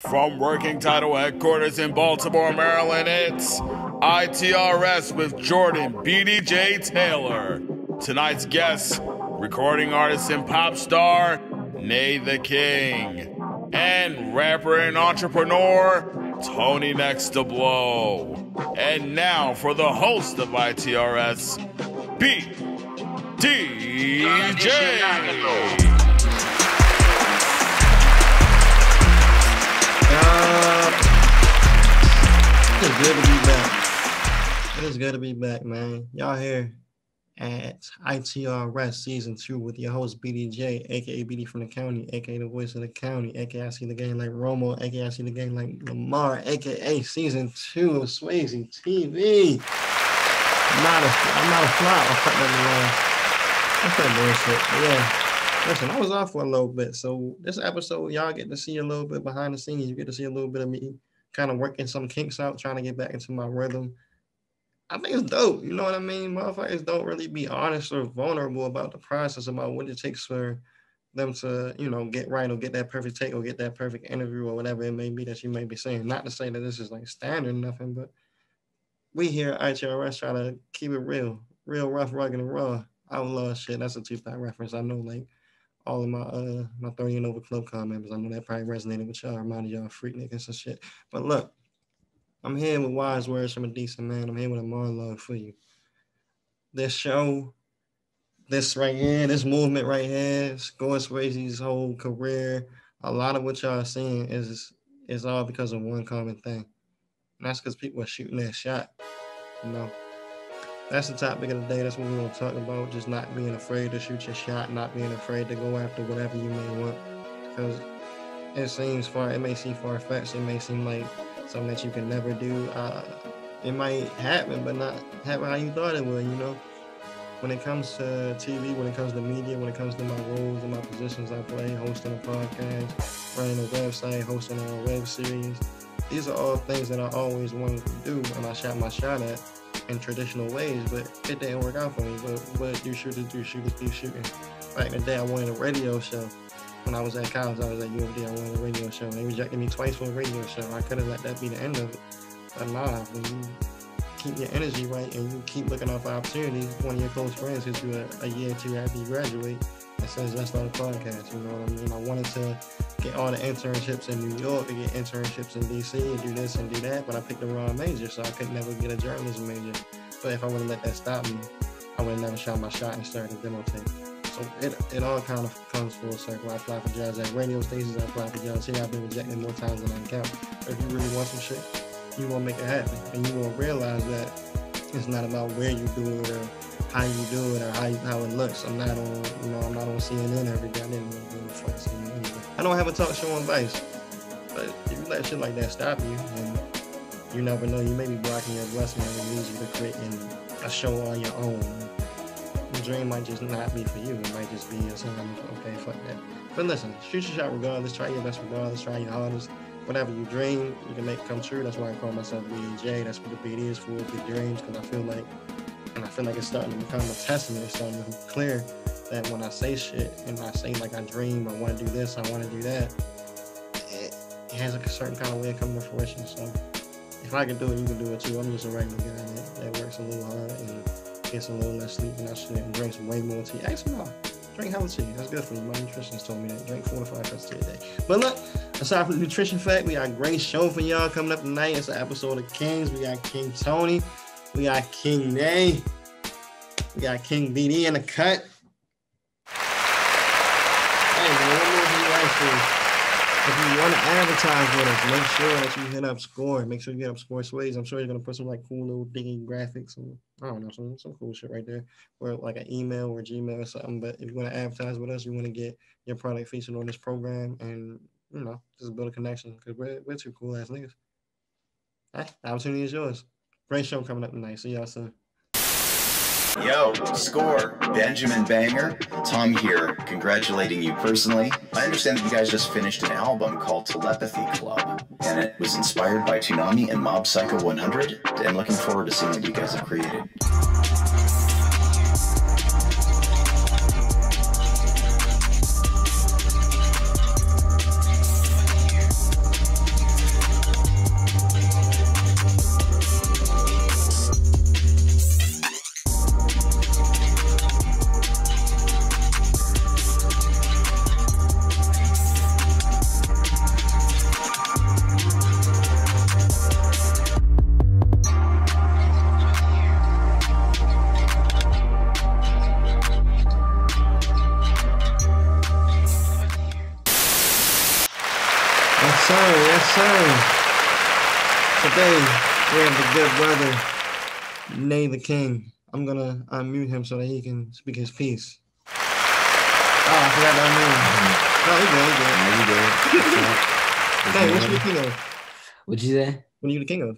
From Working Title Headquarters in Baltimore, Maryland, it's ITRS with Jordan BDJ Taylor. Tonight's guest, recording artist and pop star, naetheking. And rapper and entrepreneur, TonyNextToBlow. And now for the host of ITRS, BDJ. It's good to be back. It is good to be back, man. Y'all here at ITRS Season 2 with your host, BDJ, a.k.a. BD from the county, a.k.a. the voice of the county, a.k.a. I see the game like Romo, a.k.a. I see the game like Lamar, a.k.a. Season 2 of Swayze TV. I'm not a flop. I'll cut that line. That's that bullshit. But yeah. Listen, I was off for a little bit. So this episode, y'all get to see a little bit behind the scenes. You get to see a little bit of me kind of working some kinks out, trying to get back into my rhythm. I think it's dope. You know what I mean? Motherfuckers don't really be honest or vulnerable about the process, about what it takes for them to, you know, get right or get that perfect take or get that perfect interview or whatever it may be that you may be saying. Not to say that this is like standard or nothing, but we here at ITRS try to keep it real, rough, rugged, and raw. Outlaw shit. That's a Tupac reference. I know, like, all of my 30 and over club card members. I know that probably resonated with y'all, reminded y'all of freak niggas and shit. But look, I'm here with wise words from a decent man. I'm here with a monologue for you. This show, this right here, this movement right here, Score Swayze's whole career, a lot of what y'all are seeing is all because of one common thing. And that's because people are shooting that shot, you know. That's the topic of the day. That's what we're going to talk about. Just not being afraid to shoot your shot, not being afraid to go after whatever you may want. Because it may seem far-fetched. It may seem like something that you can never do. It might happen, but not happen how you thought it would, you know. When it comes to TV, when it comes to media, when it comes to my roles and my positions I play, hosting a podcast, running a website, hosting a web series, these are all things that I always wanted to do, and I shot my shot at in traditional ways, but it didn't work out for me. But what do shooters do? Shooters keep shooting. Back in the day, I wanted a radio show. When I was at college, I was at UFD, I wanted a radio show. They rejected me twice for a radio show. I could have let that be the end of it. But nah, when you keep your energy right and you keep looking out for opportunities, one of your close friends hits you a year or two after you graduate and says, let's start a podcast, you know what I mean? I wanted to get all the internships in New York, to get internships in DC and do this and do that, but I picked the wrong major, so I could never get a journalism major. But if I would have let that stop me, I would have never shot my shot and started a demo tape. So it all kind of comes full circle. I apply for jobs at radio stations, I apply for jobs here. I've been rejected more times than I can count. If you really want some shit, you want to make it happen. And you will realize that it's not about where you do it or how you do it or how it looks. I'm not on CNN every day. I didn't know doing the fuck CNN anyway. I don't have a talk show on Vice, but if you let shit like that stop you, and you never know, you may be blocking your blessing and it leads you to creating a show on your own. The dream might just not be for you. It might just be something, okay, fuck that. But listen, shoot your shot regardless, try your best regardless, try your hardest. Whatever you dream, you can make it come true. That's why I call myself BDJ. That's what the BD is for, big dreams, because I feel like it's starting to become a testament. It's starting to be clear that when I say shit and I say like I dream, I want to do this, I want to do that, it has a certain kind of way of coming to fruition. So if I can do it, you can do it too. I'm just a regular guy that works a little hard and gets a little less sleep and that shit and drinks way more tea. Actually, no. Drink hella tea. That's good for you. My nutritionist told me that. Drink 4 to 5 cups of tea a day. But look, aside from the nutrition fact, we got a great show for y'all coming up tonight. It's an episode of Kings. We got King Tony. We got King Nay. We got King BD in the cut. Hey, man, what more do you ask for? If you want to advertise with us, make sure that you hit up Score. Make sure you hit up Score Swayze. I'm sure you're going to put some like cool little digging graphics and I don't know, some cool shit right there. Or like an email or Gmail or something. But if you want to advertise with us, you want to get your product featured on this program and, you know, just build a connection because we're two cool ass niggas. All right, the opportunity is yours. Great show coming up tonight. See y'all soon. Yo, Score, Benjamin Banger, Tom here, congratulating you personally. I understand that you guys just finished an album called Telepathy Club, and it was inspired by Toonami and Mob Psycho 100, and looking forward to seeing what you guys have created. sir. Yes, sir. Today, we have the good brother, naetheking. I'm going to unmute him so that he can speak his piece. Oh, I forgot to unmute him. No, he good. Hey, what you the king of? What'd you say? What are you the king of?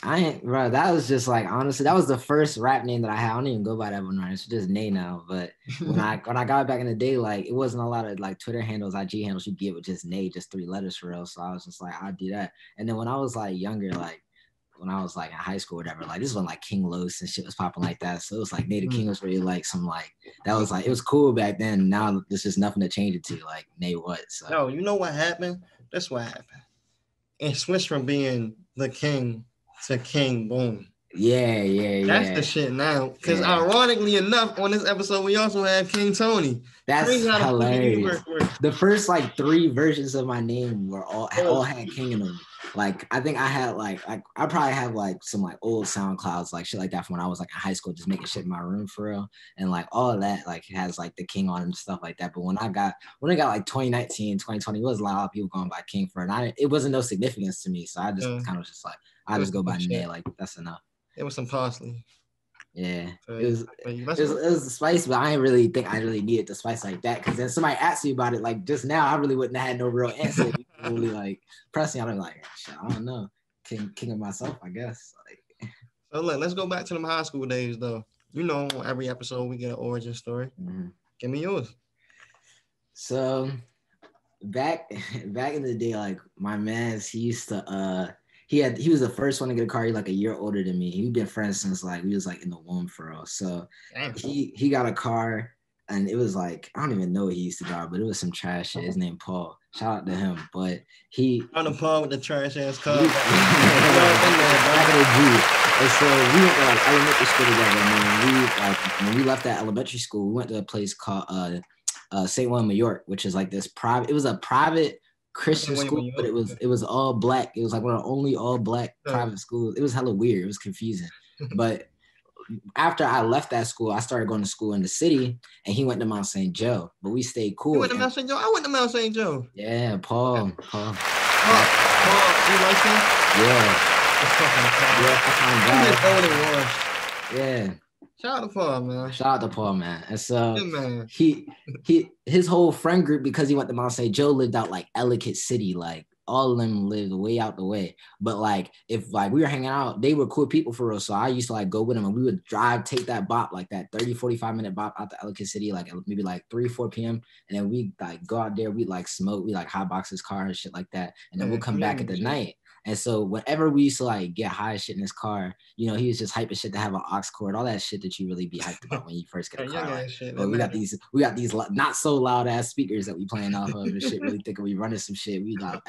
I ain't, bro. That was just like, honestly, that was the first rap name that I had. I don't even go by that one. It's just Nay now. But when I got back in the day, like it wasn't a lot of like Twitter handles, IG handles you get with just Nay, just 3 letters for real. So I was just like, I'll do that. And then when I was like younger, like when I was like in high school or whatever, like this is when like King Los and shit was popping like that. So it was like naetheking was really like some like that was like it was cool back then. Now there's just nothing to change it to, like Nay what. So no, you know what happened? That's what happened. It switched from being the king to King Boom. Yeah. That's the shit now. Because ironically enough, on this episode, we also have King Tony. That's hilarious. The first like 3 versions of my name were all had King in them. Like I think I had like I probably have like some like old SoundClouds, like shit like that from when I was like in high school, just making shit in my room for real. And like all of that like has like the King on it and stuff like that. But when it got like 2019, 2020, it was a lot of people going by King for it. And it wasn't no significance to me. So I just kind of just like I just go by Nay, like that's enough. It was some parsley. Yeah, it was spice, but I didn't really think I really needed the spice like that. Because then somebody asked me about it, like just now, I really wouldn't have had no real answer. Really like pressing, I'm like, shit, I don't know, king of myself, I guess. Like, so look, let's go back to them high school days, though. You know, every episode we get an origin story. Mm-hmm. Give me yours. So back in the day, like my man's, he used to he was the first one to get a car. He like a year older than me. He'd been friends since like we was like in the womb for us. So he got a car, and it was like I don't even know what he used to drive, but it was some trash shit. His name Paul. Shout out to him. But he on the Paul with the trash ass car. Back in the G. And so we went to like elementary school together. And when we left that elementary school, we went to a place called St. William, New York, which is like this private. It was a private Christian school, but it was all black. It was like one of the only all black private schools. It was hella weird. It was confusing. But after I left that school, I started going to school in the city, and he went to Mount St. Joe. But we stayed cool. You went to Mount St. Joe? I went to Mount St. Joe. Yeah, Paul. Paul, you like him? Yeah. Yeah. Shout out to Paul, man. Shout out to Paul, man. And so his whole friend group, because he went to Mount St. Joe, lived out like Ellicott City. Like all of them lived way out the way. But like if like we were hanging out, they were cool people for real. So I used to like go with them, and we would take that bop, like that 30-45 minute bop out to Ellicott City, like maybe like 3-4 p.m. And then we like go out there, we like smoke, we like hotbox his car and shit like that. And then we'll come back at the night. And so whenever we used to like get high shit in his car, you know, he was just hyping shit to have an aux cord, all that shit that you really be hyped about when you first get a car. Like, we got these not so loud ass speakers that we playing off of and shit. Really thinking we running some shit. We like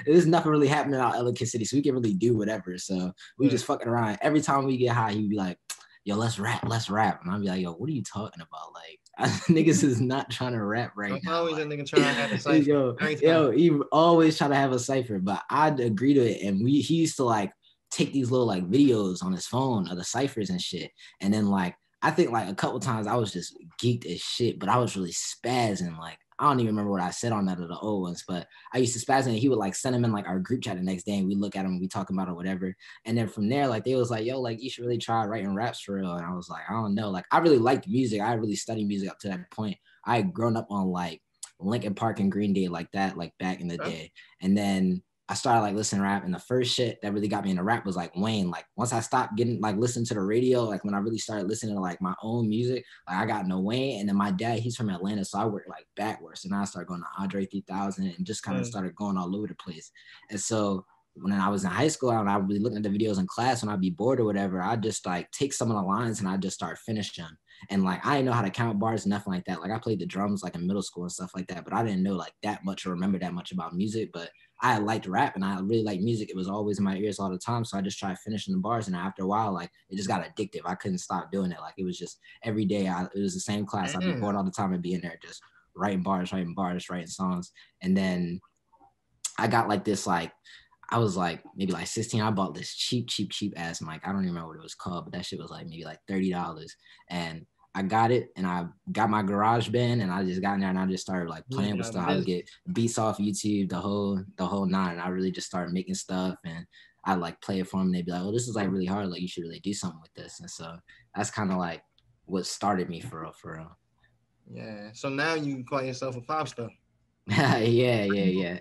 there's nothing really happening out Ellicott City, so we can really do whatever. So we just fucking around. Every time we get high, he'd be like, "Yo, let's rap," and I'd be like, "Yo, what are you talking about?" Like. Niggas is not trying to rap right now. Always like, a nigga trying to have a cipher. Yo, he always try to have a cipher, but I'd agree to it. And he used to like take these little like videos on his phone of the ciphers and shit. And then like I think like a couple times I was just geeked as shit, but I was really spazzing. Like I don't even remember what I said on that of the old ones, but I used to spaz and he would like send them in like our group chat the next day, and we look at them and we talking about it or whatever. And then from there, like they was like, yo, like you should really try writing raps for real. And I was like, I don't know. Like I really liked music. I really studied music up to that point. I had grown up on like Linkin Park and Green Day like that, like back in the day. And then I started like listening to rap, and the first shit that really got me into rap was like Wayne. Like once I stopped getting like listening to the radio, like when I really started listening to like my own music, like I got into Wayne. And then my dad, he's from Atlanta, so I worked like backwards. And I started going to Andre 3000 and just kind of started going all over the place. And so when I was in high school and I would be looking at the videos in class when I'd be bored or whatever, I just like take some of the lines and I just start finishing them. And like I didn't know how to count bars, nothing like that. Like I played the drums like in middle school and stuff like that, but I didn't know like that much or remember that much about music. But I liked rap and I really liked music. It was always in my ears all the time. So I just tried finishing the bars. And after a while, like it just got addictive. I couldn't stop doing it. Like it was just every day. It was the same class. I'd be bored all the time and be in there just writing bars, writing songs. And then I got like this, like, I was like maybe like 16. I bought this cheap ass mic. I don't even remember what it was called, but that shit was like maybe like $30. And I got it, and I got my garage band, and I just got in there and I just started like playing with stuff. I would get beats off YouTube, the whole nine. And I really just started making stuff, and I like play it for them. And they'd be like, "Oh, this is like really hard. Like you should really do something with this." And so that's kind of like what started me for real. Yeah. So now you call yourself a pop star. yeah.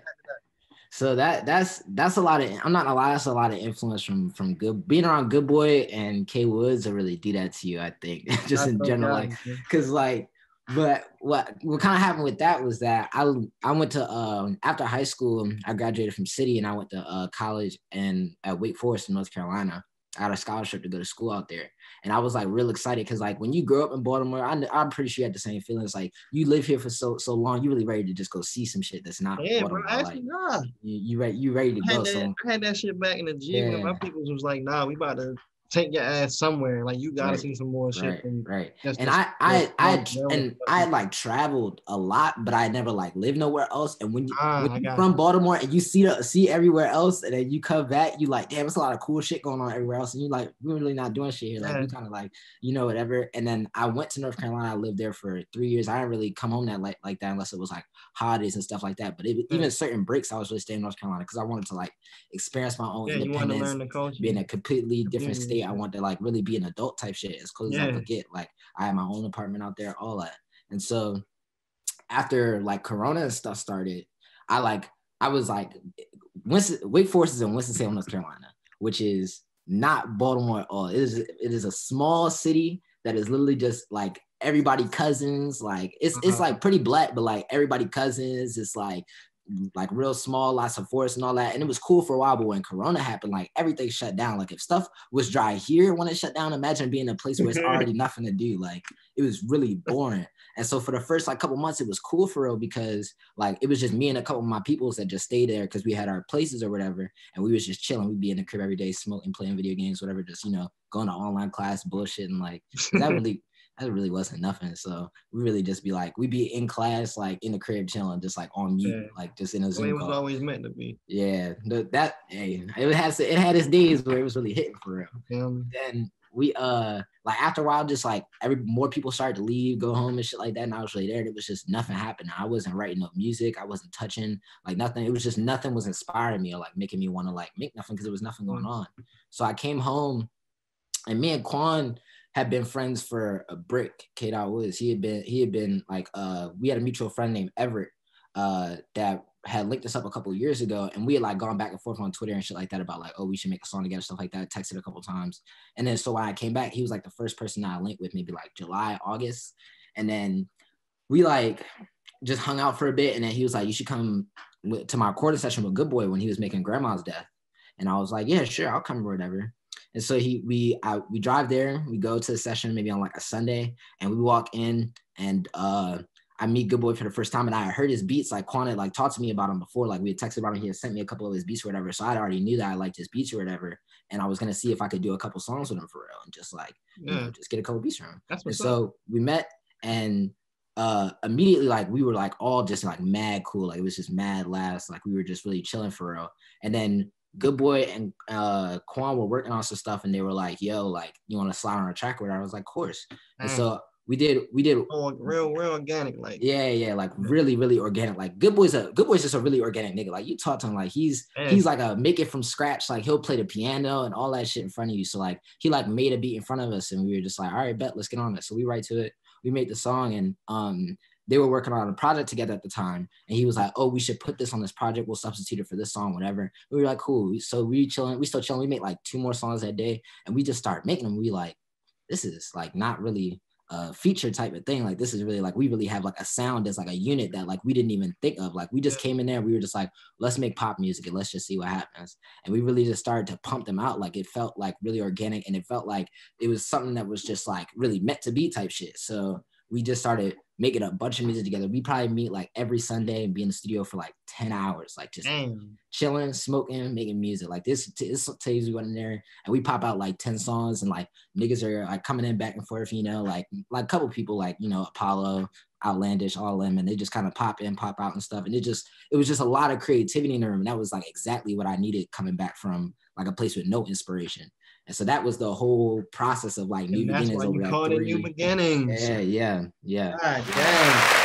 So that's a lot of, I'm not gonna lie, that's a lot of influence from good, being around Good Boy and K Woods to really do that to you, I think. Just in general, like, because like, but what kind of happened with that was that I went to after high school, I graduated from City and I went to college and at Wake Forest in North Carolina. I had a scholarship to go to school out there. And I was like real excited because like when you grow up in Baltimore, I'm pretty sure you had the same feelings. Like you live here for so long, you really ready to just go see some shit that's not Baltimore. Bro, actually, like, you ready to go. I had that shit back in the G when my people was like, nah, we about to take your ass somewhere. Like you gotta see some more shit. Right. And I like traveled a lot, but I never like lived nowhere else. And when you're from Baltimore and you see everywhere else, and then you come back, you like, damn, it's a lot of cool shit going on everywhere else. And you like, we're really not doing shit here. Like we kind of like, whatever. And then I went to North Carolina. I lived there for 3 years. I didn't really come home that like that unless it was like holidays and stuff like that. But even certain breaks, I was really staying in North Carolina because I wanted to like experience my own independence, you want to learn the culture, be in a completely different state. I want to like really be an adult type shit as close as I could get. Like I had my own apartment out there, all that. And so after like Corona and stuff started, I was like, Wake Forest is in Winston-Salem, North Carolina, which is not Baltimore at all. It is a small city that is literally just like everybody cousins. Like it's like pretty black, but like everybody cousins. It's like real small, lots of forests and all that. And it was cool for a while, but when Corona happened, like everything shut down. Like if stuff was dry here when it shut down, imagine being in a place where it's already nothing to do. Like it was really boring. And so for the first like couple months, it was cool for real because like it was just me and a couple of my peoples that just stayed there because we had our places or whatever. And we was just chilling. We'd be in the crib every day, smoking, playing video games, whatever, just, going to online class, bullshit. And like that really wasn't nothing. So we really just be like, we'd be in class, like in the crib chilling, just like on mute, like just in a Zoom call. It was always meant to be. Yeah, it had its days where it was really hitting for real. Then we like after a while, just like more people started to leave, go home and shit like that. And I was really there. And it was just nothing happening. I wasn't writing up music. I wasn't touching like nothing. It was just nothing was inspiring me or like making me want to like make nothing because there was nothing going on. So I came home, and me and Quan had been friends for a brick. K-Dot Woods. He had been like we had a mutual friend named Everett that had linked us up a couple of years ago, and we had like gone back and forth on Twitter and shit like that about like, oh, we should make a song together, stuff like that. Texted a couple of times, and then so when I came back, he was like the first person that I linked with, maybe like July, August, and then we like just hung out for a bit, and then he was like, you should come to my recording session with Good Boy when he was making Grandma's Death, and I was like, yeah, sure, I'll come or whatever. And so we drive there, we go to the session maybe on like a Sunday, and we walk in, and I meet Good Boy for the first time, and I heard his beats. Like Quan had like talked to me about him before, like we had texted about him. He had sent me a couple of his beats or whatever, so I already knew that I liked his beats or whatever, and I was gonna see if I could do a couple songs with him for real, and just like just get a couple beats from him. And so we met, and immediately like we were like all just like mad cool, like it was just mad laughs, like we were just really chilling for real. And then Good Boy and Quan were working on some stuff, and they were like, yo, like, you want to slide on a track with her? I was like, of course. And so we did real organic, like like really organic. Like Good Boy's just a really organic nigga. Like you talk to him like he's like a make it from scratch. Like he'll play the piano and all that shit in front of you. So like he like made a beat in front of us, and we were just like, all right, bet, let's get on it. So we write to it. We made the song, and they were working on a project together at the time. And he was like, oh, we should put this on this project. We'll substitute it for this song, whatever. We were like, cool. So we still chilling. We made like 2 more songs that day, and we just started making them. We like, this is like not really a feature type of thing. Like this is really like, we really have like a sound that's like a unit that like we didn't even think of. Like we just came in there, we were just like, let's make pop music and let's just see what happens. And we really just started to pump them out. Like it felt like really organic, and it felt like it was something that was just like really meant to be type shit. So we just started making a bunch of music together. We probably meet like every Sunday and be in the studio for like 10 hours, like just Damn. chilling, smoking, making music. Like this tells you what in there, and we pop out like 10 songs, and like niggas are like coming in back and forth, you know, like a couple people, like, you know, Apollo, Outlandish, all of them, and they just kind of pop in, pop out and stuff. And it was just a lot of creativity in the room. And that was like exactly what I needed coming back from like a place with no inspiration. And so that was the whole process of like new beginnings over that 3. New beginnings. Yeah. God damn.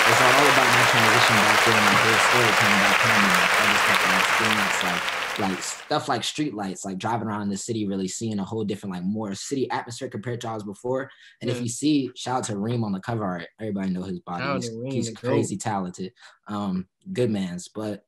It's all about my transition back then, my whole story coming back home, and like all the stuff that I experienced, like stuff like street lights, like driving around the city, really seeing a whole different, like more city atmosphere compared to I was before. And if you see, shout out to Reem on the cover art, everybody know his body. He's crazy talented. Good man's, but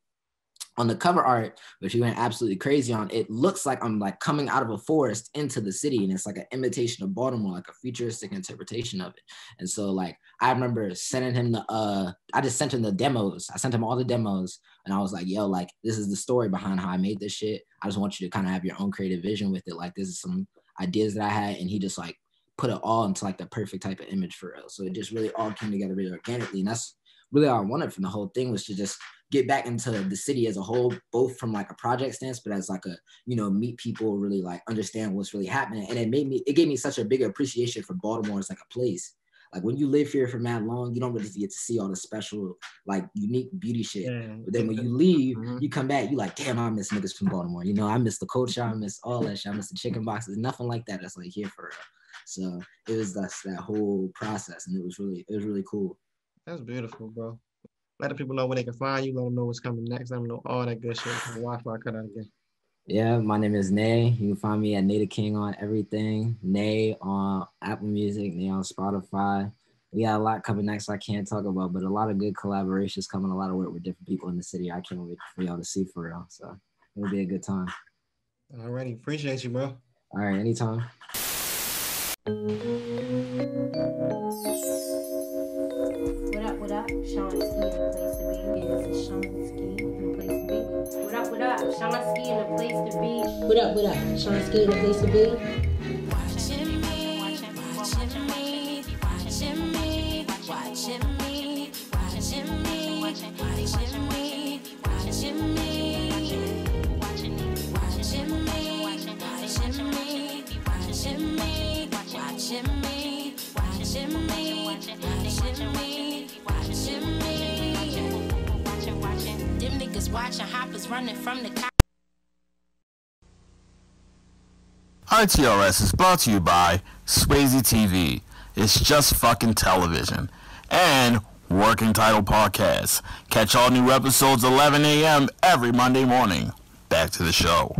on the cover art, which he went absolutely crazy on, it looks like I'm like coming out of a forest into the city, and it's like an imitation of Baltimore, like a futuristic interpretation of it. And so like I remember sending him I just sent him the demos. I sent him all the demos, and I was like, yo, like this is the story behind how I made this shit. I just want you to kind of have your own creative vision with it. Like this is some ideas that I had, and he just like put it all into like the perfect type of image for real. So it just really all came together really organically, and that's really all I wanted from the whole thing, was to just get back into the city as a whole, both from like a project stance, but as like a, you know, meet people, really like understand what's really happening. And it gave me such a bigger appreciation for Baltimore as like a place. Like when you live here for mad long, you don't really get to see all the special, like unique beauty shit. Yeah. But then when you leave, you come back, you like, damn, I miss niggas from Baltimore. You know, I miss the culture, I miss all that shit. I miss the chicken boxes, nothing like that. That's like here for real. So it was that whole process, and it was really cool. That's beautiful, bro. Let the people know where they can find you. Let them know what's coming next. Let them know all that good shit. Wi-Fi cut out again. Yeah, my name is Nay. You can find me at naetheking on everything. Nay on Apple Music, Nay on Spotify. We got a lot coming next I can't talk about, but a lot of good collaborations coming, a lot of work with different people in the city. I can't wait for y'all to see for real. So it'll be a good time. Alrighty. Appreciate you, bro. All right, anytime. What up? Sean Ski in the place to be. Yeah, this is Sean Ski in the place to be. What up? Sean Ski in the place to be. What up? Sean Ski in the place to be. Watching me, watching me, watching me, watching me, watching me, watching me, watching me, watching me, watching me, watching me, watching me, watching me, watching me, watching me, watching me, watching. Them niggas watching, hoppers running from the cops. ITRS is brought to you by Swayze TV. It's just fucking television. And Working Title Podcast. Catch all new episodes 11 a.m. every Monday morning. Back to the show.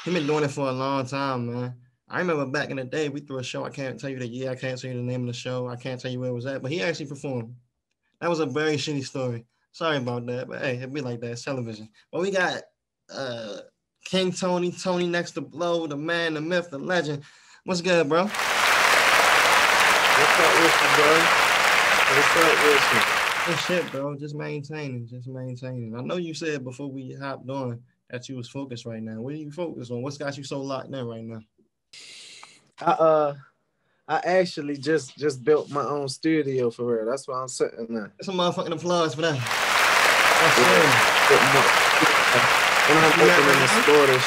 He been doing it for a long time, man. I remember back in the day, we threw a show. I can't tell you the year. I can't tell you the name of the show. I can't tell you where it was at, but he actually performed. That was a very shitty story. Sorry about that, but hey, it'd be like that. It's television. But we got King TonyNextToBlow, the man, the myth, the legend. What's good, bro? What's up with you, bro? What's up with you? Good shit, bro. Just maintaining. I know you said before we hopped on that you was focused right now. What are you focused on? What's got you so locked in right now? I actually just built my own studio for real. That's why I'm sitting there. That's a motherfucking applause for that. When I'm opening the store,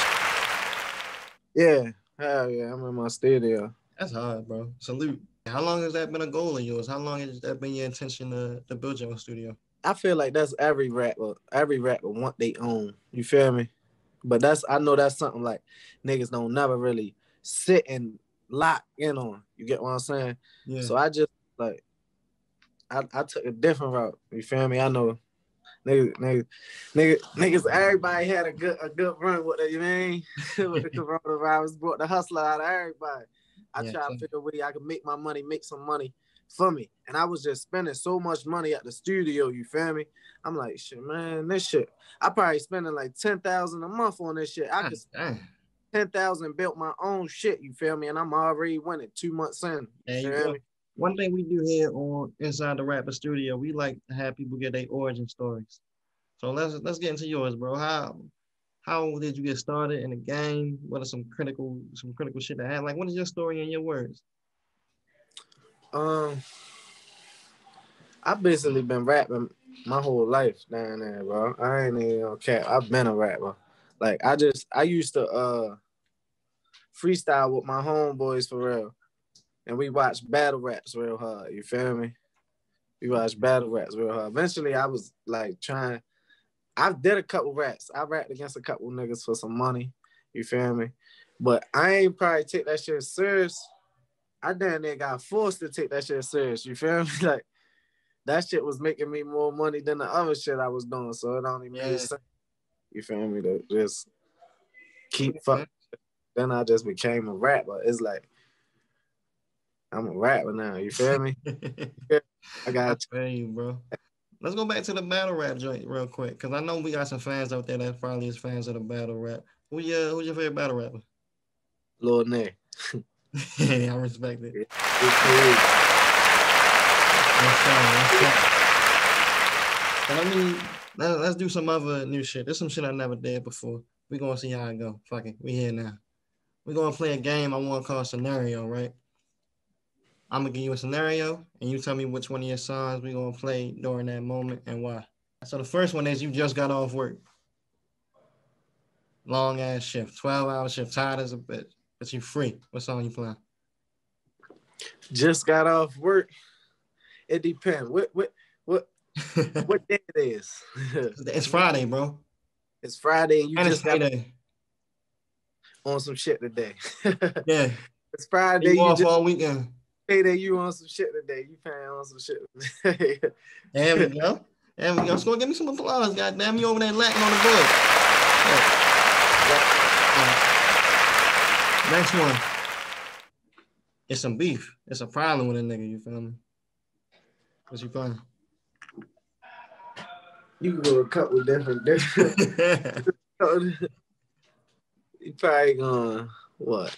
yeah, hell yeah, I'm in my studio. That's hard, bro. Salute. How long has that been a goal of yours? How long has that been your intention to build your own studio? I feel like that's every rapper. Every rapper want their own. You feel me? But I know that's something like niggas don't never really sit and lock in on. You get what I'm saying? Yeah. So I just like I took a different route. You feel me? I know niggas, everybody had a good run with it, you mean? With the coronavirus brought the hustler out of everybody. I tried to figure a way I could make my money, make some money for me. And I was just spending so much money at the studio, you feel me? I'm like, shit, man, this shit. I probably spending like $10,000 a month on this shit. I could spend $10,000 built my own shit, you feel me? And I'm already winning 2 months in. You feel me? One thing we do here on Inside the Rapper Studio, we like to have people get their origin stories. So let's get into yours, bro. How did you get started in the game? What are some critical shit that happened? Like, what is your story in your words? I basically been rapping my whole life down there, bro. I ain't even on cap. I've been a rapper. Like I used to freestyle with my homeboys for real. And we watched battle raps real hard. You feel me? We watched battle raps real hard. Eventually I was like I did a couple raps. I rapped against a couple niggas for some money. You feel me? But I ain't probably take that shit serious. I damn near got forced to take that shit serious. You feel me? Like that shit was making me more money than the other shit I was doing. So it only made sense. You feel me? To just keep fucking. Then I just became a rapper. It's like I'm a rapper now. You feel me? I got you, bro. Let's go back to the battle rap joint real quick, because I know we got some fans out there that probably is fans of the battle rap. Who's your favorite battle rapper? Lil Nay. I respect it. But I mean, let's do some other new shit. There's some shit I never did before. We're going to see how it go. Fuck it. We here now. We're going to play a game I want to call Scenario, right? I'm going to give you a scenario, and you tell me which one of your songs we're going to play during that moment and why. So the first one is you just got off work. Long ass shift, 12-hour shift, tired as a bitch, but you free. What song you playing? Just got off work. It depends. What day it is? It's Friday, bro. It's Friday, and and just got on some shit today. Yeah. It's Friday. You off all weekend. Payday, you on some shit today. You paying on some shit today. There we go. There we go. So give me some applause, goddamn. You over there lacking on the board. Next one. It's some beef. It's a problem with a nigga, you feel me? What you playing? You can go a couple different. You probably gonna what?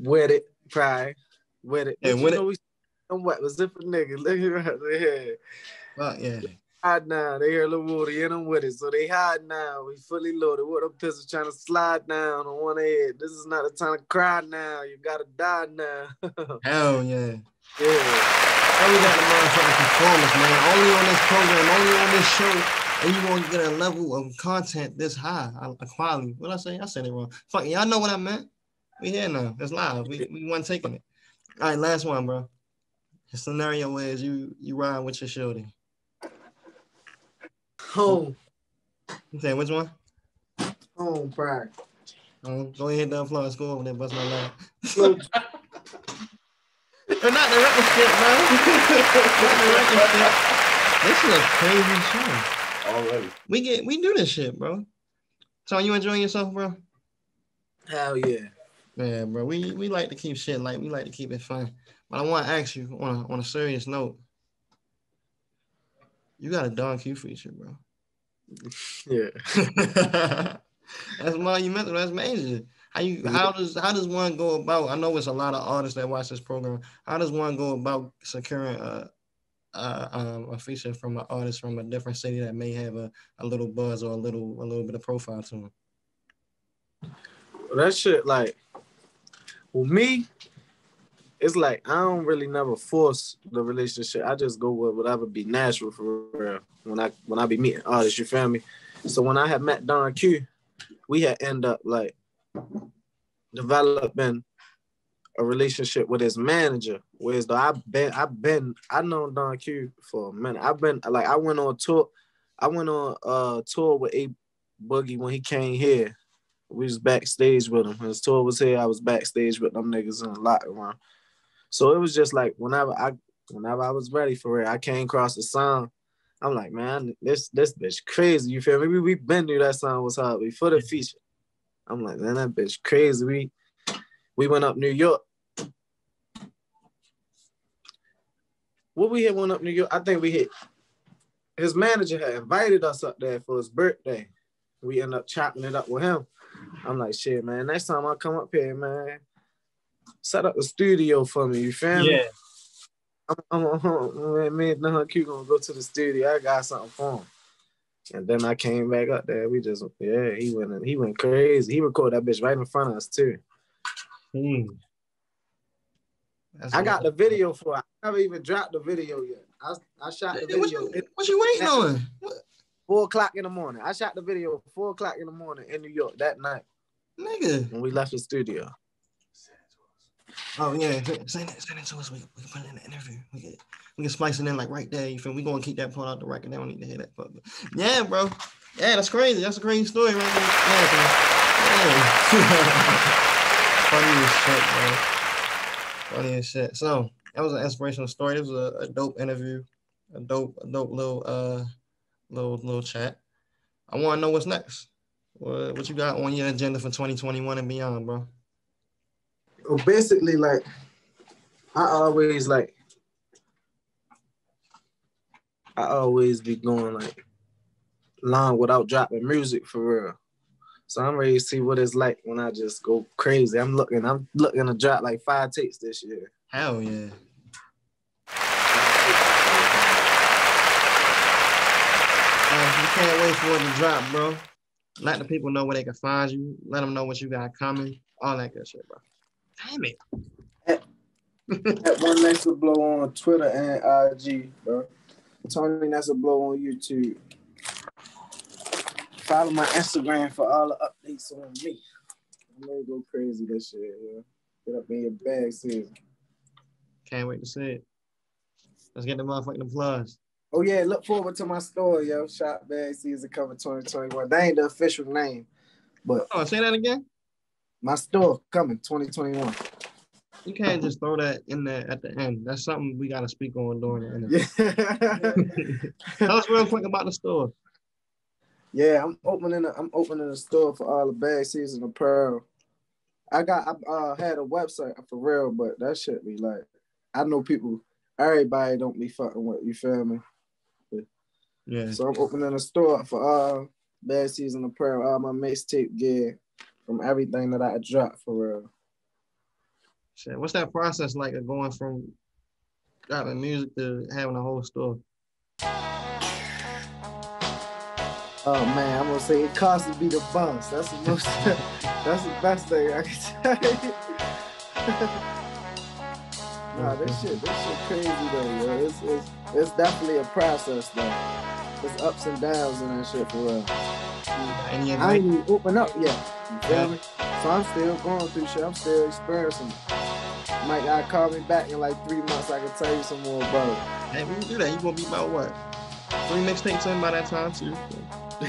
With it, probably. With it. Yeah, with it. I'm what was it for niggas? Look at there. Fuck yeah. Hide now. They hear a little water in them with it. So they hide now. We fully loaded with a pistol trying to slide down on one head. This is not the time to cry now. You gotta die now. Hell yeah. Yeah. And we got the motherfucking performance, man. Only on this program, only on this show, and you won't get a level of content this high, a quality. What I say? I said it wrong. Fuck, y'all know what I meant. We here now. It's live. We wasn't taking it. All right, last one, bro. The scenario is you ride with your shorty. Home. You say which one? Home, pride. Go ahead, the applause. Go over there, bust my leg. They're not the record shit, bro. Not the record shit. This is a crazy show. Already. We do this shit, bro. So you enjoying yourself, bro? Hell yeah. Yeah, bro. We like to keep shit light. We like to keep it fun. But I want to ask you on a serious note. You got a Don Q feature, bro. Yeah. That's monumental. That's major. How does one go about? I know it's a lot of artists that watch this program. How does one go about securing a feature from an artist from a different city that may have a little buzz or a little bit of profile to them? That shit, like, with me, it's like I don't really never force the relationship. I just go with whatever be natural for real. When I be meeting artists, you feel me? So when I had met Don Q, we had end up like developing a relationship with his manager. Whereas though I known Don Q for a minute. I went on tour. I went on a tour with A Boogie when he came here. We was backstage with him. His tour was here. I was backstage with them niggas in the locker room. So it was just like whenever I was ready for it, I came across the song. I'm like, man, this bitch crazy. You feel me? We been knew that song was hard before the feature. I'm like, man, that bitch crazy. We went up New York. What we hit went up New York? I think we hit. His manager had invited us up there for his birthday. We ended up chopping it up with him. I'm like, shit, man, next time I come up here, man, set up a studio for me, you feel me? Me and Don Q gonna go to the studio. I got something for him. And then I came back up there. He went crazy. He recorded that bitch right in front of us too. I got the video for it. I never even dropped the video yet. I shot the video. What you waiting on? 4 o'clock in the morning. I shot the video 4 o'clock in the morning in New York that night. Nigga. When we left the studio. Oh yeah, send it to us. We can put it in the interview. We can splice it in like right there. You feel? We gonna keep that part out the record. They don't need to hear that part. But yeah, bro. Yeah, that's crazy. That's a crazy story right there. Funny as shit, bro. Funny as shit. So that was an inspirational story. It was a dope interview, a dope little chat. I want to know what's next. What you got on your agenda for 2021 and beyond, bro? Well, basically, like I always be going like long without dropping music for real. So I'm ready to see what it's like when I just go crazy. I'm looking to drop like 5 tapes this year. Hell yeah. You can't wait for it to drop, bro. Let the people know where they can find you. Let them know what you got coming. All that good shit, bro. Damn it. At TonyNextToBlow on Twitter and IG, bro. TonyNextToBlow on YouTube. Follow my Instagram for all the updates on me. I'm gonna go crazy this year, yo. Get up in your bag season. Can't wait to see it. Let's get the motherfucking applause. Oh yeah, look forward to my store, yo. Shop bag season coming 2021. That ain't the official name, but say that again. My store coming 2021. You can't just throw that in there at the end. That's something we gotta speak on during the interview. Tell us real quick about the store. Yeah, I'm opening a store for all the bag season apparel. I had a website for real, but that shit be like, I know people, everybody don't be fucking with, you feel me? Yeah. So I'm opening a store for all bad season apparel, all my mixtape gear, from everything that I dropped for real. Shit, what's that process like of going from dropping music to having a whole store? Oh man, I'm gonna say it costs to be the boss. That's the most. That's the best thing I can tell you. Nah, this shit crazy though, yo. It's definitely a process though. There's ups and downs in that shit for real. I ain't even open up yet. You feel me? So I'm still going through shit. I'm still experiencing. Might gotta call me back in like 3 months. I can tell you some more about it. Hey, we can do that. You gonna be about what? 3 mixtapes in by that time too. You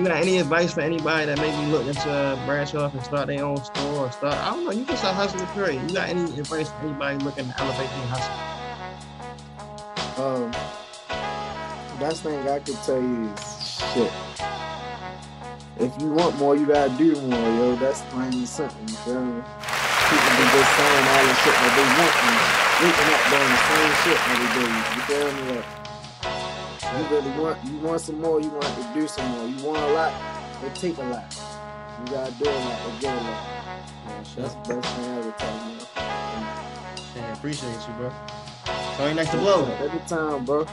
got any advice for anybody that may be looking to branch off and start their own store or start? I don't know. You can start hustling, period. You got any advice for anybody looking to elevate their hustle? Best thing I could tell you is shit. If you want more, you gotta do more, yo. That's plain and simple. You feel me? People be just saying all the shit that they want and waking up doing the same shit every day. You feel me? Like, you want some more, you want to do some more. You want a lot, it take a lot. You gotta do a lot to get a lot. That's the best thing I ever tell you. I appreciate you, bro. TonyNextToBlow. Every time, bro.